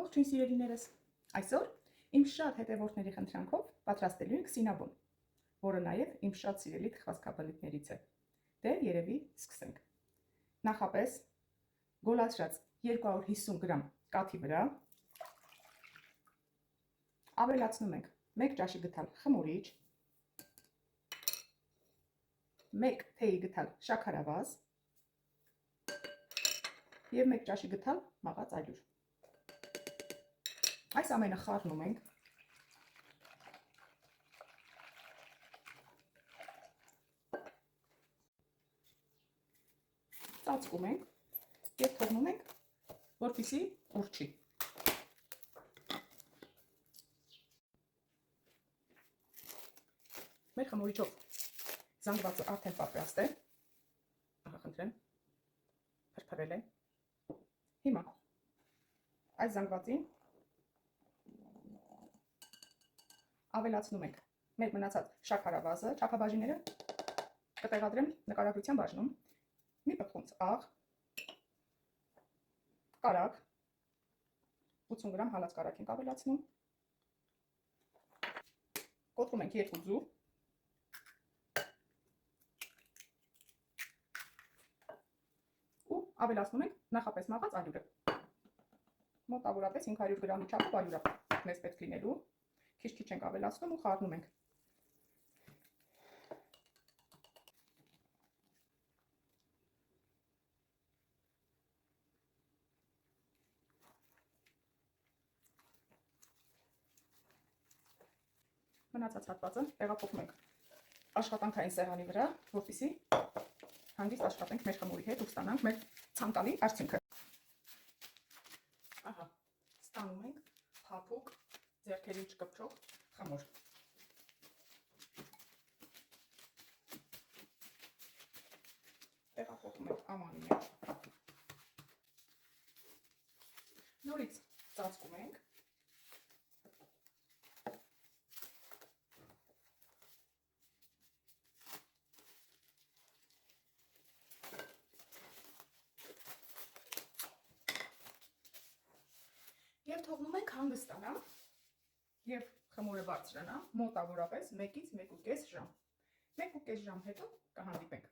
Ողջույն սիրելիներս, այսօր իմ շատ հետևորդների խնդրանքով պատրաստելու ենք սինաբոն, որը նաև իմ շատ սիրելի թխվածքաբլիթներից է։ Դե երևի սկսենք։ Նախապես գոլացրած 250 գրամ կաթի վրա ավելացնում ենք 1 ճաշի գթալ խմորիչ, 1 թեյի գթալ շաքարավազ և 1 ճաշի գթալ մաղած ալյուր։ Այս ամենը խառնում ենք, ծածկում ենք և թողնում ենք, որպեսզի ուռչի։ Մեր խմորիչով զանգվածը արդեն պատրաստ է, խնդրեմ, փրփրել է։ Հիմա այս զանգվածին ավելացնում ենք մեր մնացած շաքարավազը, չափաբաժինները կտեղադրեմ նկարագրության բաժնում, մի պտղունց աղ, կարագ, 80 գրամ հալած կարագ ենք ավելացնում, կոտրում ենք 2 ձու, ու ավելացնում ենք նախապես մաղած ալյուրը, մոտավորապես 500 գրամի չափով ալյուր է մեզ պետք լինելու, քիչ-քիչ ենք ավելացնում ու խառնում ենք։ Մնացած հատվածը տեղափոխում ենք աշխատանքային սեղանի վրա, որպեսզի հանգիստ աշխատենք մեր խմորի հետ ու ստանանք մեր ցանկալի արդյունքը։ Ահա, ստանում ենք փափուկ, ձեռքերին չկպչող խմոր։ Տեղափոխում ենք ամանի մեջ։ Նորից ծածկում ենք։ Եվ թողնում ենք հանգստանա և խմորը բարձրանա մոտավորապես 1-ից 1.5 ժամ։ 1.5 ժամ հետո կհանդիպենք։